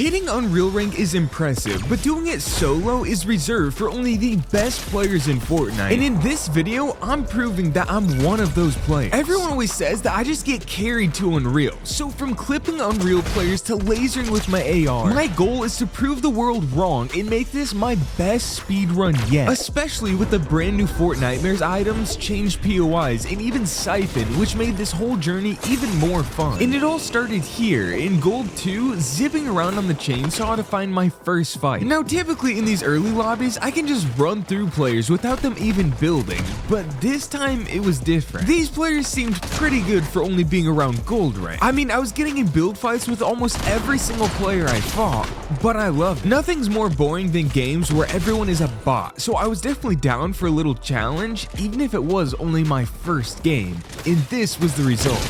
Hitting Unreal Rank is impressive, but doing it solo is reserved for only the best players in Fortnite. And in this video, I'm proving that I'm one of those players. Everyone always says that I just get carried to Unreal, so from clipping Unreal players to lasering with my AR, my goal is to prove the world wrong and make this my best speedrun yet. Especially with the brand new Fortnitemares items, changed POIs, and even SIPHON, which made this whole journey even more fun. And it all started here, in Gold 2, zipping around on the chainsaw to find my first fight. Now typically in these early lobbies, I can just run through players without them even building, but this time it was different. These players seemed pretty good for only being around gold rank. I mean, I was getting in build fights with almost every single player I fought, but I loved it. Nothing's more boring than games where everyone is a bot, so I was definitely down for a little challenge, even if it was only my first game, and this was the result.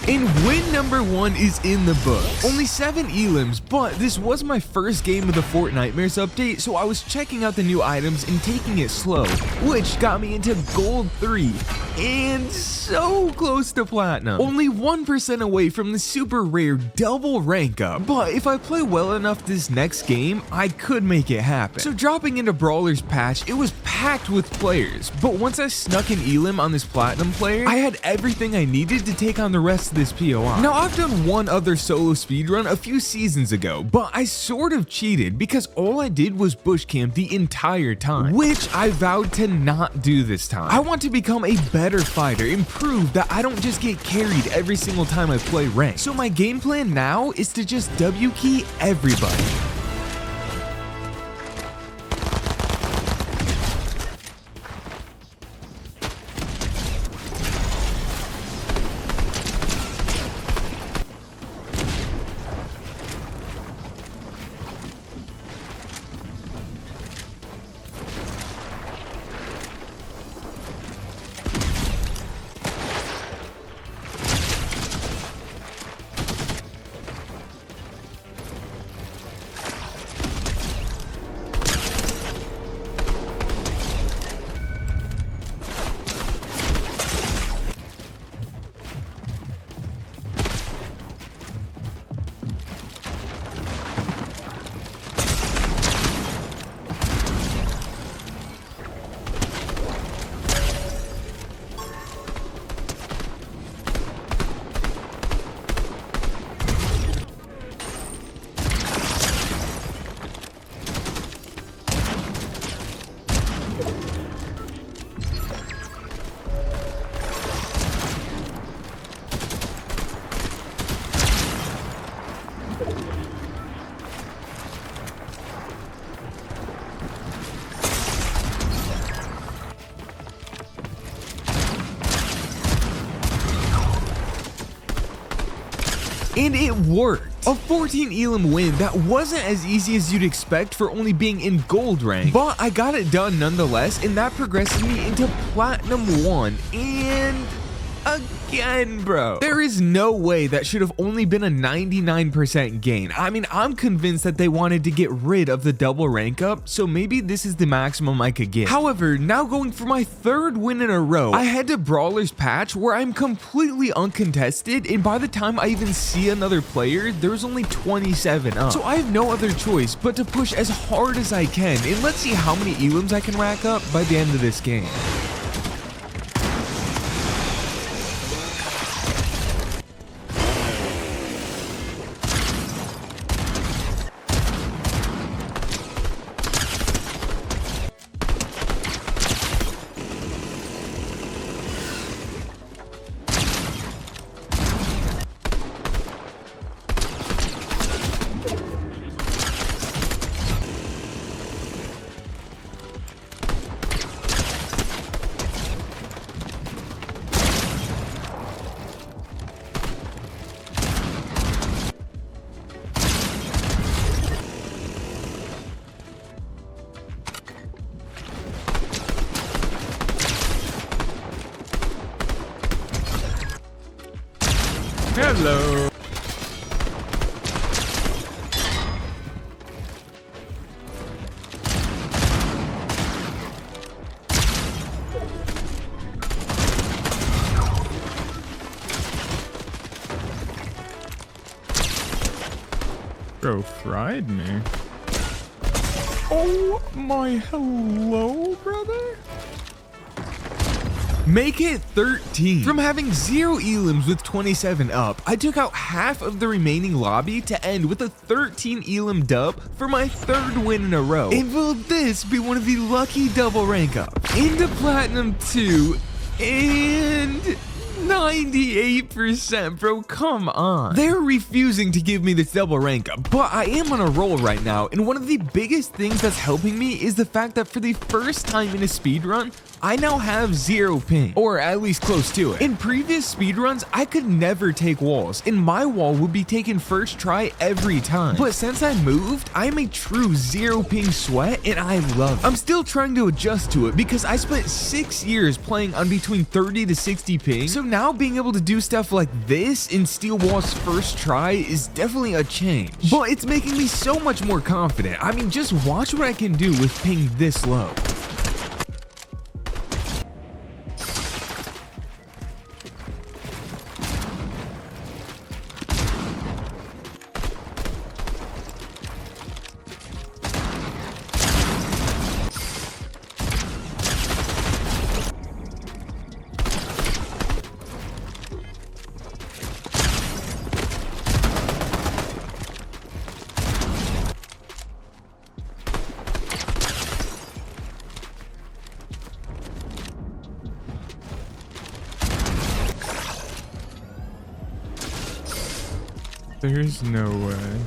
And win number 1 is in the books. Only 7 elims, but this was my first game of the Fortnitemares update, so I was checking out the new items and taking it slow, which got me into Gold 3, and so close to Platinum. Only 1% away from the super rare double rank up, but if I play well enough this next game, I could make it happen. So dropping into Brawler's patch, it was packed with players, but once I snuck an elim on this Platinum player, I had everything I needed to take on the rest of this POI. Now I've done one other solo speedrun a few seasons ago, but I sort of cheated because all I did was bush camp the entire time, which I vowed to not do this time. I want to become a better fighter and prove that I don't just get carried every single time I play rank. So my game plan now is to just W key everybody. And it worked. A 14 elim win that wasn't as easy as you'd expect for only being in gold rank, but I got it done nonetheless, and that progressed me into Platinum 1, and again, bro. There is no way that should have only been a 99% gain. I mean, I'm convinced that they wanted to get rid of the double rank up, so maybe this is the maximum I could get. However, now going for my 3rd win in a row, I head to Brawler's patch where I'm completely uncontested, and by the time I even see another player, there's only 27 up. So I have no other choice but to push as hard as I can, and let's see how many elims I can rack up by the end of this game. Hello. Bro fried me. Oh my, hello, brother. Make it 13. From having 0 elims with 27 up, I took out half of the remaining lobby to end with a 13 elim dub for my 3rd win in a row. And will this be one of the lucky double rank ups? Into Platinum 2 and 98%, bro, come on. They're refusing to give me this double rank up, but I am on a roll right now, and one of the biggest things that's helping me is the fact that for the first time in a speedrun, I now have 0 ping, or at least close to it. In previous speedruns, I could never take walls, and my wall would be taken first try every time. But since I moved, I'm a true 0 ping sweat, and I love it. I'm still trying to adjust to it because I spent 6 years playing on between 30 to 60 ping, so now being able to do stuff like this in steal walls first try is definitely a change. But it's making me so much more confident. I mean, just watch what I can do with ping this low. There's no way.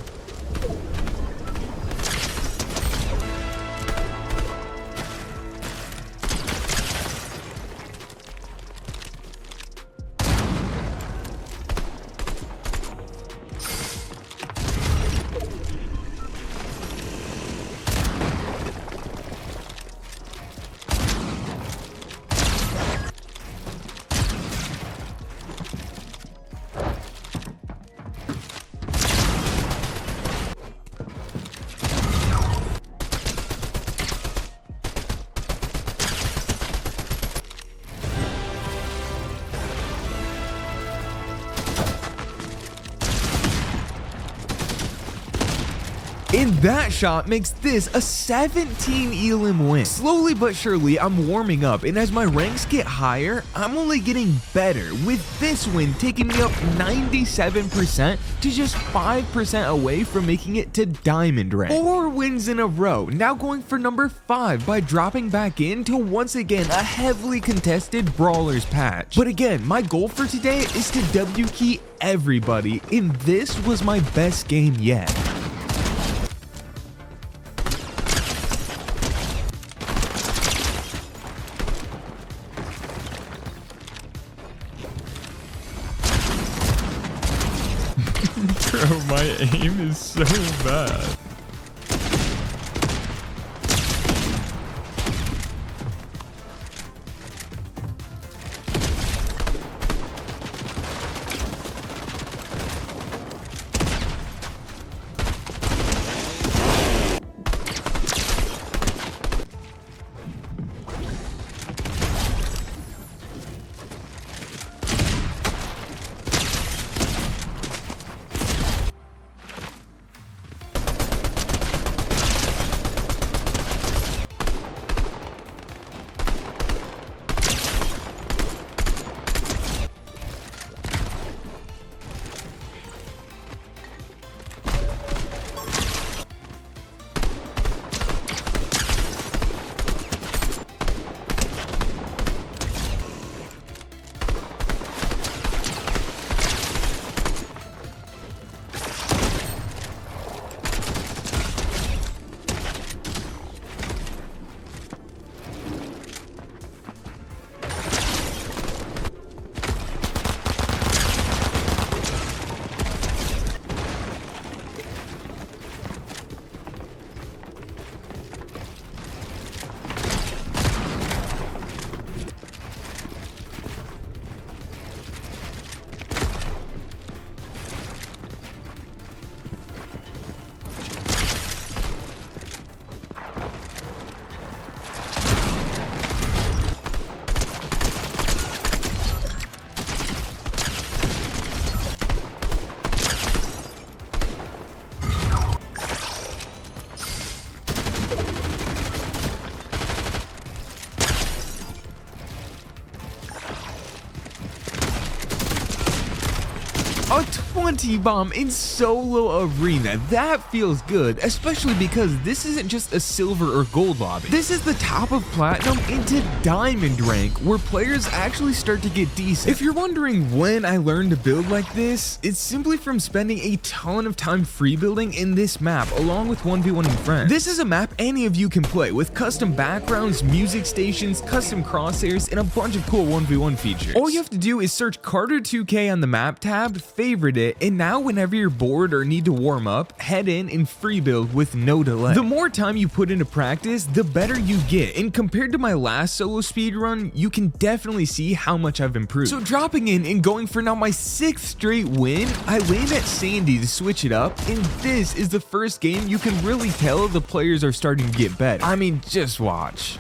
And that shot makes this a 17 elim win. Slowly but surely, I'm warming up, and as my ranks get higher, I'm only getting better, with this win taking me up 97% to just 5% away from making it to diamond rank. 4 wins in a row, now going for number 5 by dropping back into once again a heavily contested brawlers patch. But again, my goal for today is to W key everybody, and this was my best game yet. Bro, my aim is so bad. 20 bomb in solo arena. That feels good, especially because this isn't just a silver or gold lobby. This is the top of platinum into diamond rank, where players actually start to get decent. If you're wondering when I learned to build like this, it's simply from spending a ton of time free building in this map along with 1v1ing friends. This is a map any of you can play with custom backgrounds, music stations, custom crosshairs, and a bunch of cool 1v1 features. All you have to do is search Carter 2K on the map tab, favorite it, and now whenever you're bored or need to warm up, head in and free build with no delay. The more time you put into practice, the better you get, and compared to my last solo speedrun, you can definitely see how much I've improved. So dropping in and going for now my 6th straight win, I land at Sandy to switch it up, and this is the first game you can really tell the players are starting to get better. I mean, just watch.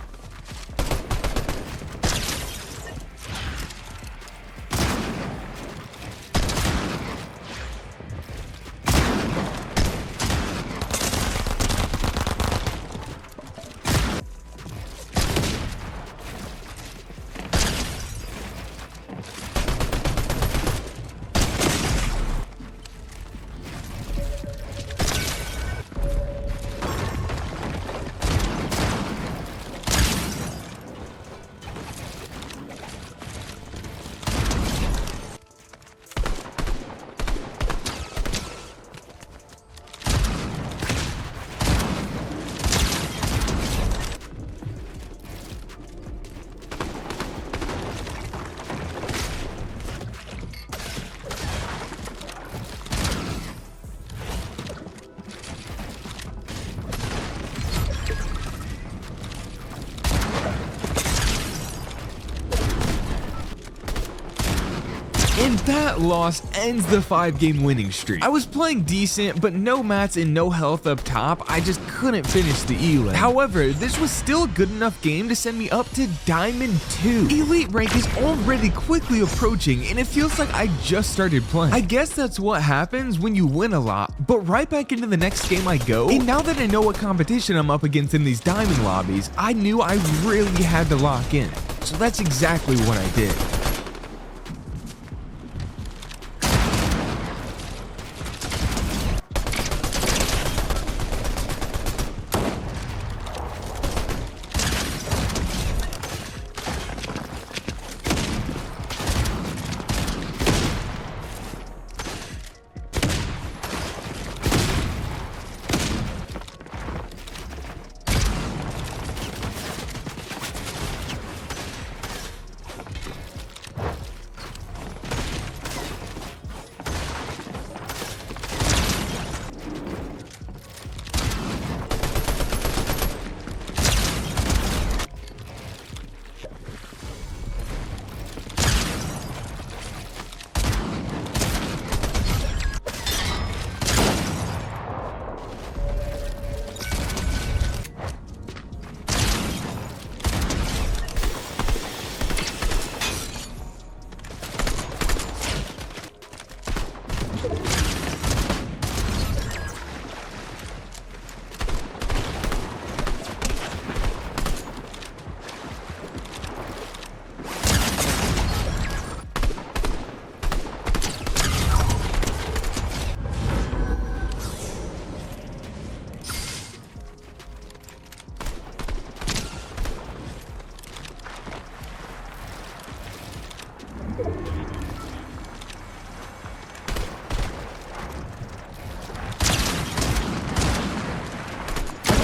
And that loss ends the 5-game winning streak. I was playing decent, but no mats and no health up top. I just couldn't finish the elite. However, this was still a good enough game to send me up to Diamond 2. Elite rank is already quickly approaching, and it feels like I just started playing. I guess that's what happens when you win a lot, but right back into the next game I go, and now that I know what competition I'm up against in these diamond lobbies, I knew I really had to lock in. So that's exactly what I did.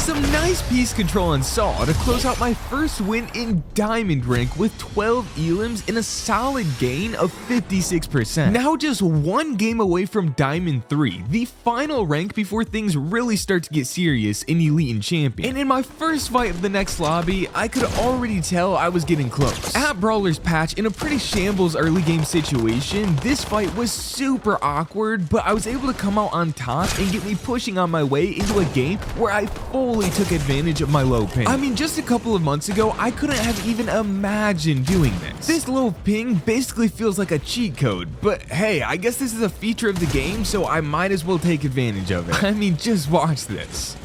Some nice piece control on Saw to close out my first win in Diamond rank with 12 elims and a solid gain of 56%. Now just one game away from Diamond 3, the final rank before things really start to get serious in Elite and Champion. And in my first fight of the next lobby, I could already tell I was getting close. At Brawler's Patch, in a pretty shambles early game situation, this fight was super awkward, but I was able to come out on top and get me pushing on my way into a game where I fully took advantage of my low ping. I mean, just a couple of months ago, I couldn't have even imagined doing this. This low ping basically feels like a cheat code, but hey, I guess this is a feature of the game, so I might as well take advantage of it. I mean, just watch this.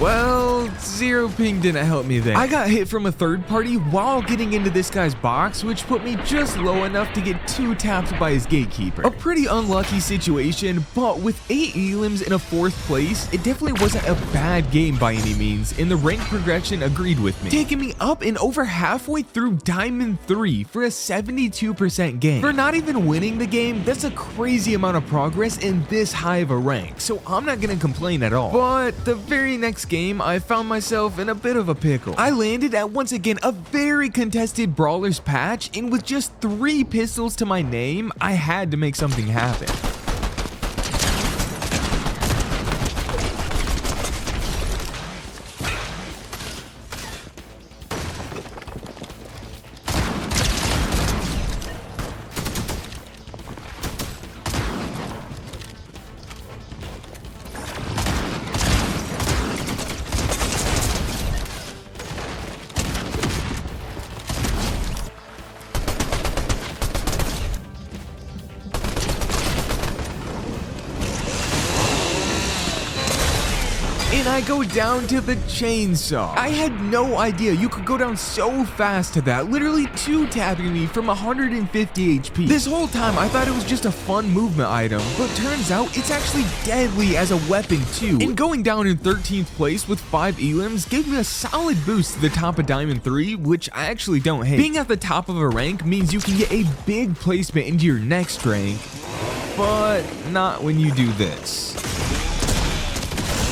Well, zero ping didn't help me there. I got hit from a third party while getting into this guy's box, which put me just low enough to get 2 tapped by his gatekeeper. A pretty unlucky situation, but with 8 elims in a 4th place, it definitely wasn't a bad game by any means, and the rank progression agreed with me, taking me up and over halfway through Diamond 3 for a 72% gain. For not even winning the game, that's a crazy amount of progress in this high of a rank, so I'm not gonna complain at all. But the very next game, I found myself in a bit of a pickle. I landed at once again a very contested brawlers patch, and with just 3 pistols to my name, I had to make something happen. And I go down to the chainsaw. I had no idea you could go down so fast to that, literally 2-tapping me from 150 HP. This whole time I thought it was just a fun movement item, but turns out it's actually deadly as a weapon too. And going down in 13th place with 5 elims gave me a solid boost to the top of Diamond 3, which I actually don't hate. Being at the top of a rank means you can get a big placement into your next rank, but not when you do this.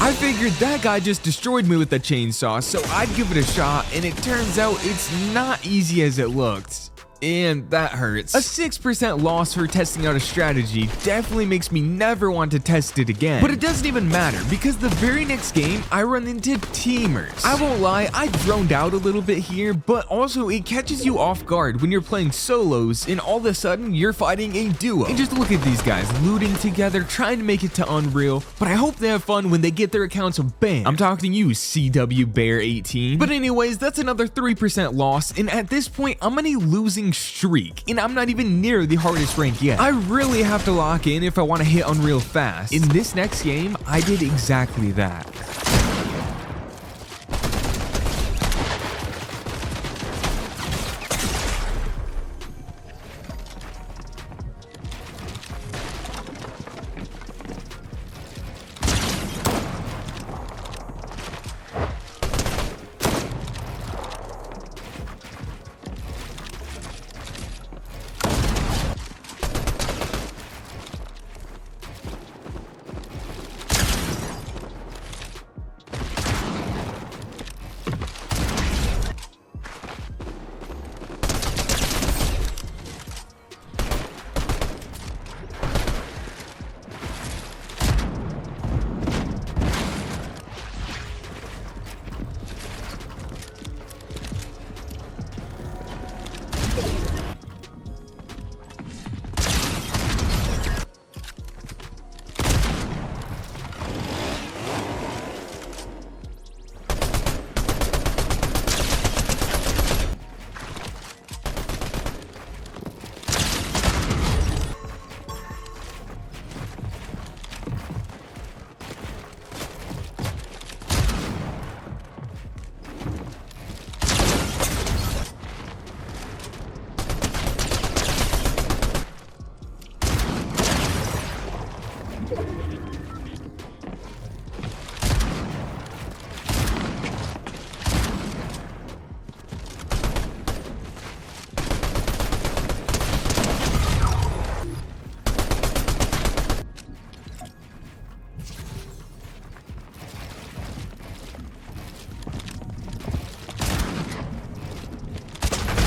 I figured that guy just destroyed me with the chainsaw, so I'd give it a shot, and it turns out it's not easy as it looked. And that hurts. A 6% loss for testing out a strategy definitely makes me never want to test it again. But it doesn't even matter, because the very next game, I run into teamers. I won't lie, I droned out a little bit here, but also it catches you off guard when you're playing solos, and all of a sudden, you're fighting a duo. And just look at these guys, looting together, trying to make it to Unreal, but I hope they have fun when they get their accounts banned. I'm talking to you, CW Bear 18. But anyways, that's another 3% loss, and at this point, I'm on a losing streak, and I'm not even near the hardest rank yet. I really have to lock in if I want to hit Unreal fast. In this next game, I did exactly that.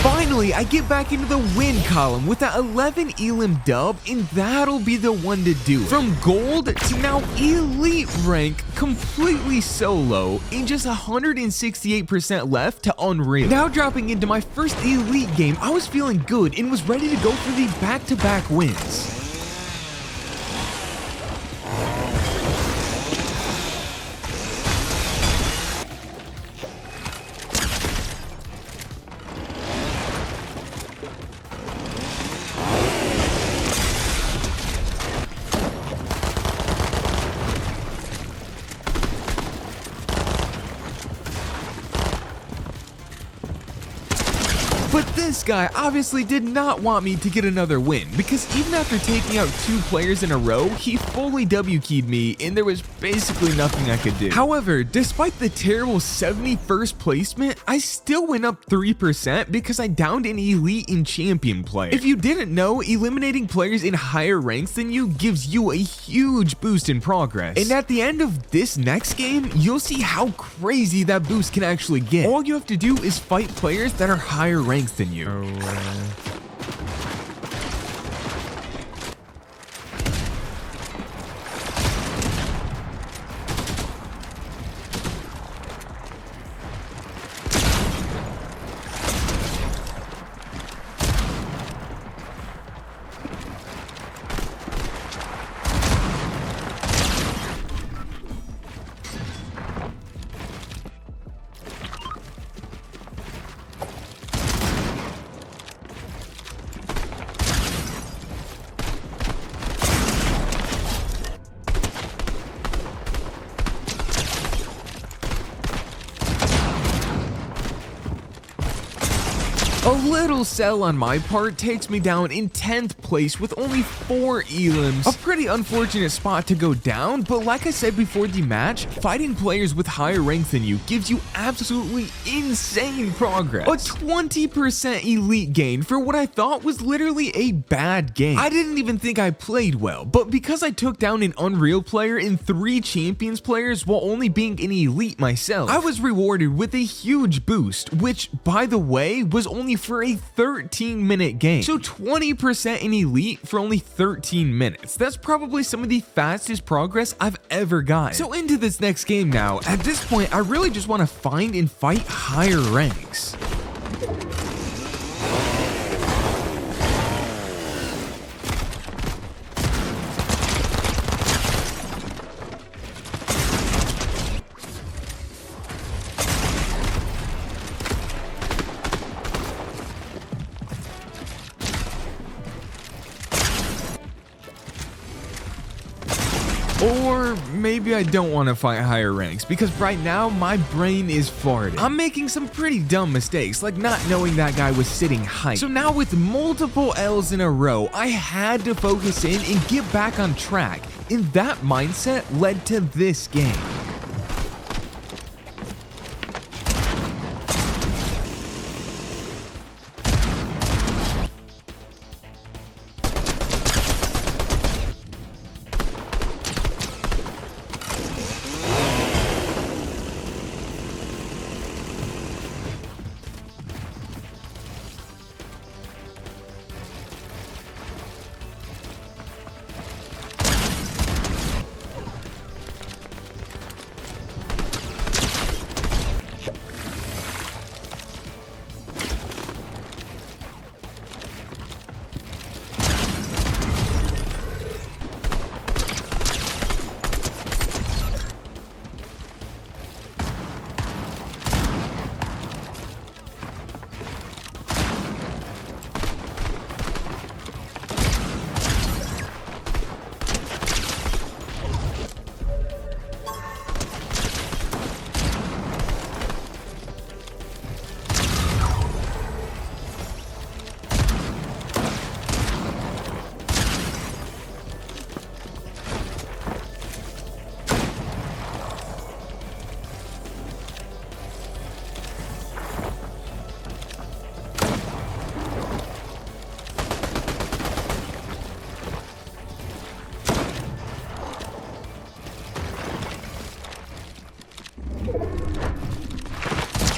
Finally, I get back into the win column with that 11 elim dub, and that'll be the one to do it. From gold to now elite rank, completely solo, and just 168% left to Unreal. Now dropping into my first elite game, I was feeling good and was ready to go for the back-to-back wins. this guy obviously did not want me to get another win, because even after taking out 2 players in a row, he fully W-keyed me and there was basically nothing I could do. However, despite the terrible 71st placement, I still went up 3% because I downed an elite and champion player. If you didn't know, eliminating players in higher ranks than you gives you a huge boost in progress. And at the end of this next game, you'll see how crazy that boost can actually get. All you have to do is fight players that are higher ranks than you. A little sell on my part takes me down in 10th place with only 4 elims. A pretty unfortunate spot to go down, but like I said before the match, fighting players with higher rank than you gives you absolutely insane progress. A 20% elite gain for what I thought was literally a bad game. I didn't even think I played well, but because I took down an Unreal player and 3 champions players while only being an elite myself, I was rewarded with a huge boost, which, by the way, was only for a 13-minute game. So 20% in elite for only 13 minutes. That's probably some of the fastest progress I've ever gotten. So into this next game now. At this point, I really just want to find and fight higher ranks. Or maybe I don't want to fight higher ranks, because right now my brain is farting. I'm making some pretty dumb mistakes, like not knowing that guy was sitting height. So now with multiple L's in a row, I had to focus in and get back on track. And that mindset led to this game.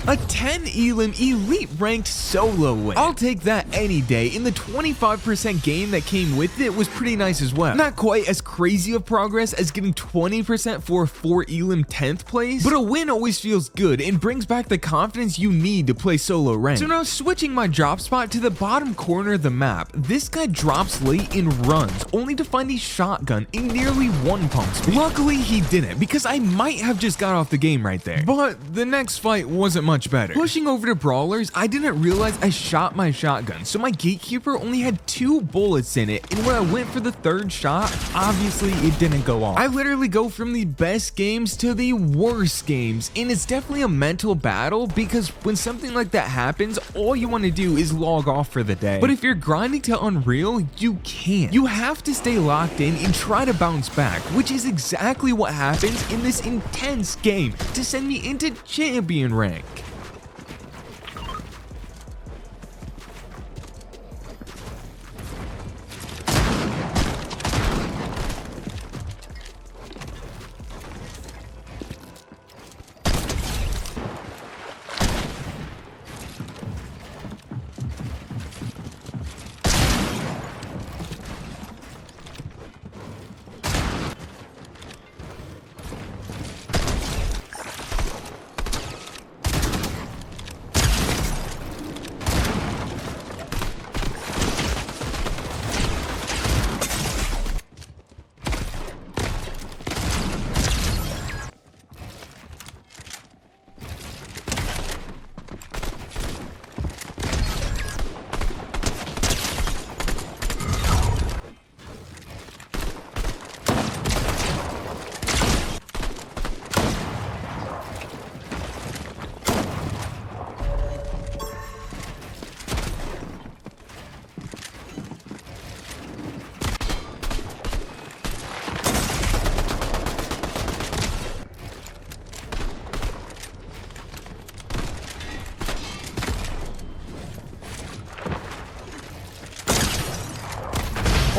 A 10 elim elite ranked solo win. I'll take that any day, and the 25% gain that came with it was pretty nice as well. Not quite as crazy of progress as getting 20% for a 4 elim 10th place, but a win always feels good and brings back the confidence you need to play solo rank. So now switching my drop spot to the bottom corner of the map, this guy drops late and runs, only to find a shotgun and nearly one pumps me. Luckily he didn't, because I might have just got off the game right there. But the next fight wasn't much better. Pushing over to brawlers, I didn't realize I shot my shotgun, so my gatekeeper only had 2 bullets in it, and when I went for the 3rd shot, obviously obviously it didn't go off. I literally go from the best games to the worst games, and it's definitely a mental battle because when something like that happens, all you want to do is log off for the day. But if you're grinding to Unreal, you can't. You have to stay locked in and try to bounce back, which is exactly what happens in this intense game to send me into champion rank.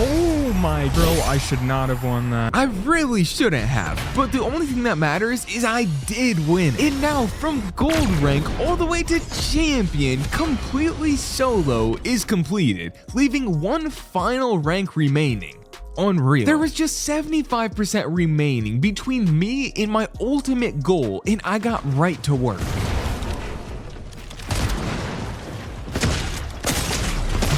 Oh my, bro, I should not have won that. I really shouldn't have, but the only thing that matters is I did win. And now from gold rank all the way to champion, completely solo is completed, leaving one final rank remaining. Unreal. There was just 75% remaining between me and my ultimate goal, and I got right to work.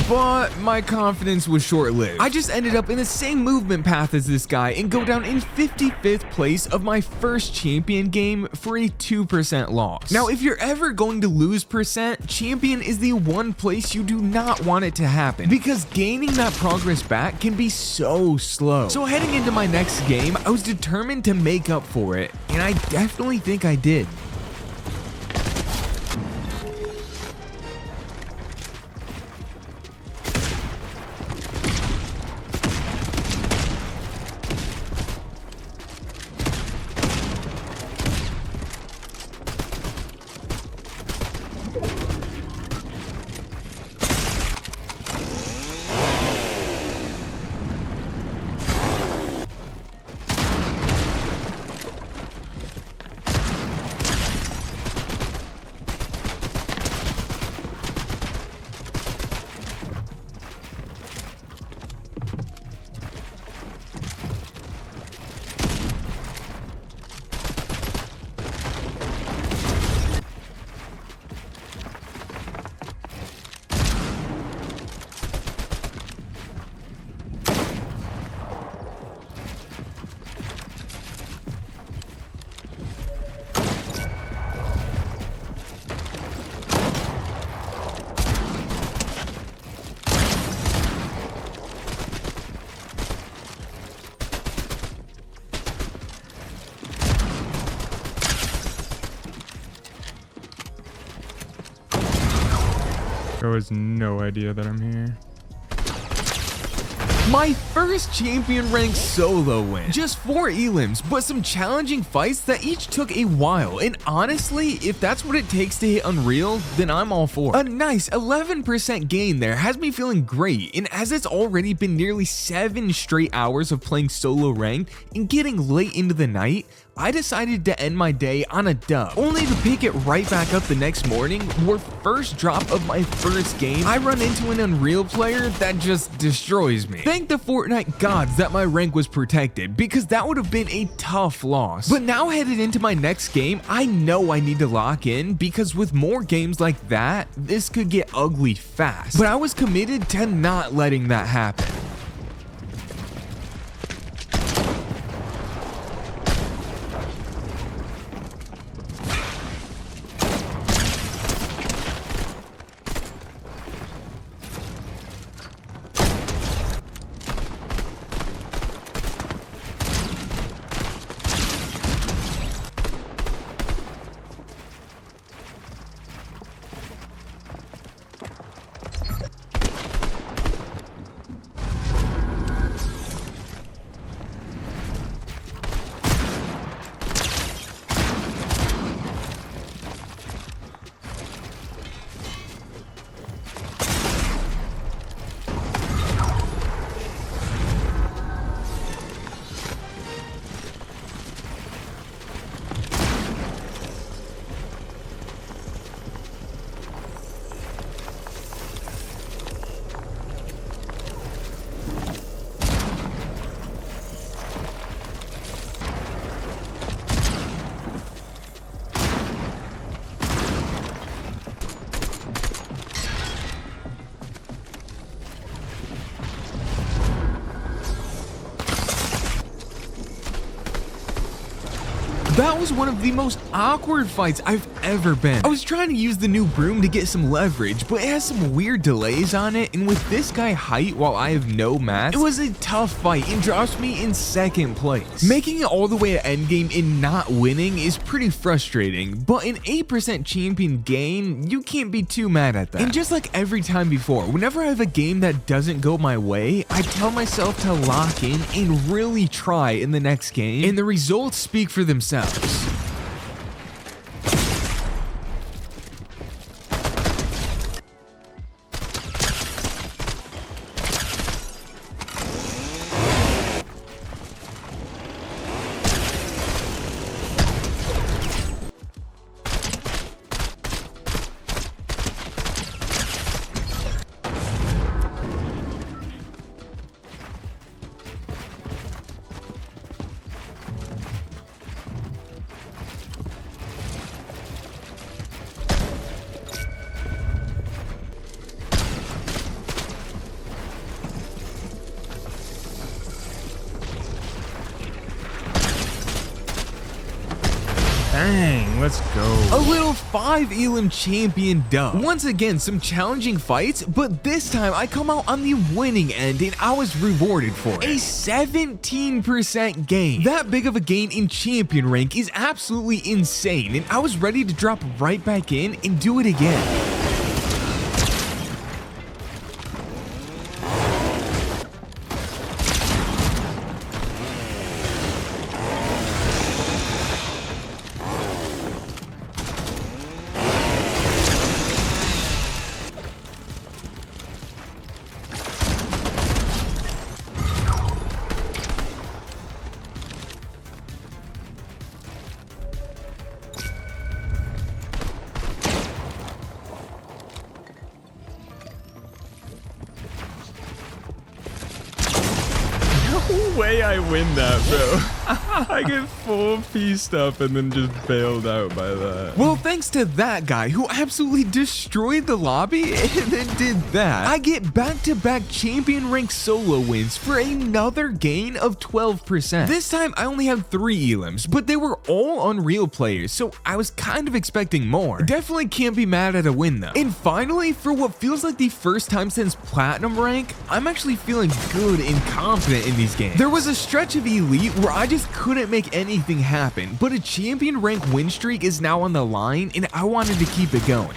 But my confidence was short-lived. I just ended up in the same movement path as this guy and go down in 55th place of my first champion game for a 2% loss. Now, if you're ever going to lose percent, champion is the one place you do not want it to happen because gaining that progress back can be so slow. So heading into my next game, I was determined to make up for it, and I definitely think I did. There was no idea that I'm here. My first champion rank solo win. Just 4 elims, but some challenging fights that each took a while. And honestly, if that's what it takes to hit Unreal, then I'm all for it. A nice 11% gain there has me feeling great. And as it's already been nearly 7 straight hours of playing solo ranked and getting late into the night, I decided to end my day on a dub, only to pick it right back up the next morning where first drop of my first game, I run into an Unreal player that just destroys me. Thank the Fortnite gods that my rank was protected because that would have been a tough loss. But now headed into my next game, I know I need to lock in because with more games like that, this could get ugly fast. But I was committed to not letting that happen. That was one of the most awkward fights I've ever been. I was trying to use the new broom to get some leverage, but it has some weird delays on it, and with this guy height while I have no mask, it was a tough fight and drops me in second place. Making it all the way to endgame and not winning is pretty frustrating, but an 8% champion gain, you can't be too mad at that. And just like every time before, whenever I have a game that doesn't go my way, I tell myself to lock in and really try in the next game, and the results speak for themselves. Dang, let's go. A little 5 elim champion dub. Once again, some challenging fights, but this time I come out on the winning end and I was rewarded for it. A 17% gain. That big of a gain in champion rank is absolutely insane, and I was ready to drop right back in and do it again. No way I win that, bro. I get full pieced up and then just bailed out by that. Well, thanks to that guy who absolutely destroyed the lobby and then did that, I get back-to-back champion rank solo wins for another gain of 12%. This time I only have 3 elims, but they were all Unreal players, so I was kind of expecting more. Definitely can't be mad at a win though. And finally, for what feels like the first time since Platinum rank, I'm actually feeling good and confident in these games. There was a stretch of Elite where I just couldn't make anything happen, but a champion rank win streak is now on the line and I wanted to keep it going.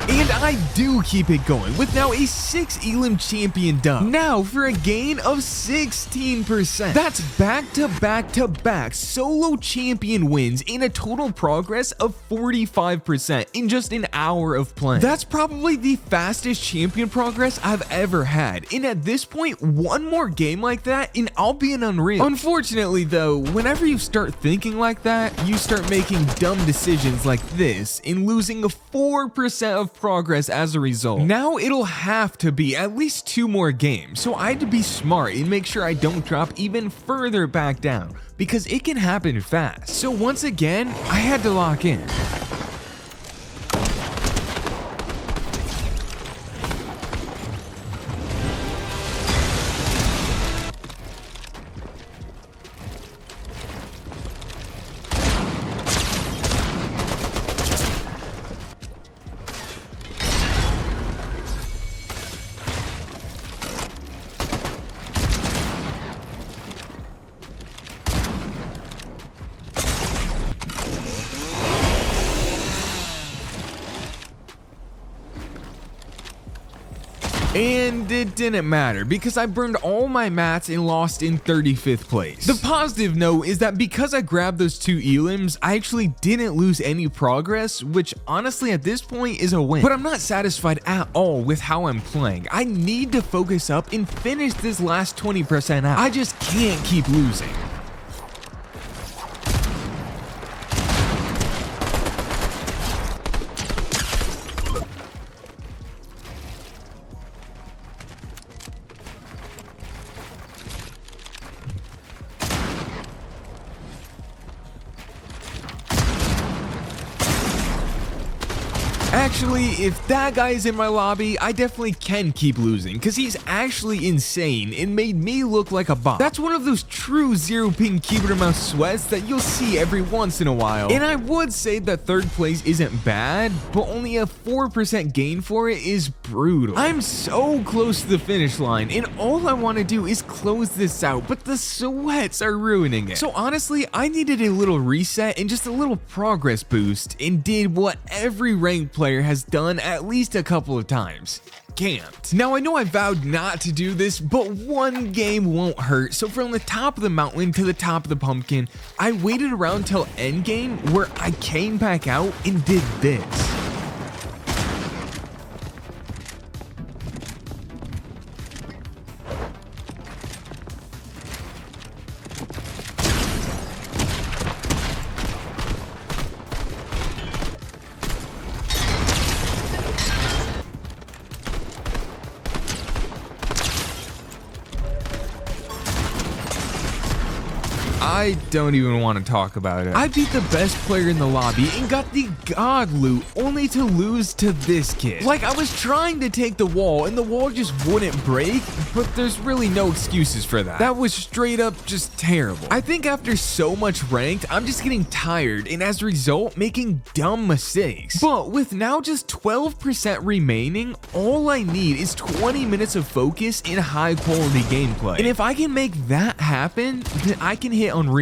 And I do keep it going with now a 6 elim champion dub. Now for a gain of 16%. That's back-to-back-to-back solo champion wins in a total progress of 45% in just an hour of playing. That's probably the fastest champion progress I've ever had. And at this point, one more game like that and I'll be an Unreal. Unfortunately though, whenever you start thinking like that, you start making dumb decisions like this and losing a 4% of progress as a result. Now it'll have to be at least 2 more games, so I had to be smart and make sure I don't drop even further back down, because it can happen fast. So once again, I had to lock in. And it didn't matter because I burned all my mats and lost in 35th place. The positive note is that because I grabbed those 2 elims, I actually didn't lose any progress, which honestly at this point is a win. But I'm not satisfied at all with how I'm playing. I need to focus up and finish this last 20% out. I just can't keep losing. Actually, if that guy is in my lobby, I definitely can keep losing because he's actually insane and made me look like a bot. That's one of those true zero ping keyboard mouse sweats that you'll see every once in a while. And I would say that 3rd place isn't bad, but only a 4% gain for it is brutal. I'm so close to the finish line and all I want to do is close this out, but the sweats are ruining it. So honestly, I needed a little reset and just a little progress boost and did what every ranked player has done at least a couple of times. Camped. Now I know I vowed not to do this, but one game won't hurt. So from the top of the mountain to the top of the pumpkin, I waited around till end game where I came back out and did this. I don't even want to talk about it. I beat the best player in the lobby and got the god loot only to lose to this kid. Like I was trying to take the wall and the wall just wouldn't break, but there's really no excuses for that. That was straight up just terrible. I think after so much ranked, I'm just getting tired and as a result making dumb mistakes. But with now just 12% remaining, all I need is 20 minutes of focus and high quality gameplay. And if I can make that happen, then I can hit Unreal.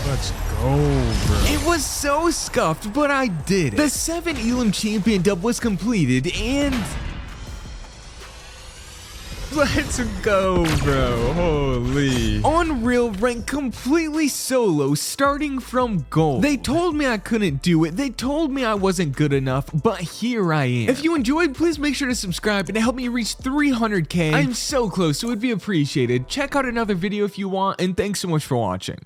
Let's go, bro. It was so scuffed, but I did it. The 7 Elam champion dub was completed and... Let's go, bro. Holy. Unreal ranked completely solo, starting from gold. They told me I couldn't do it. They told me I wasn't good enough, but here I am. If you enjoyed, please make sure to subscribe and help me reach 300K. I'm so close, so it would be appreciated. Check out another video if you want, and thanks so much for watching.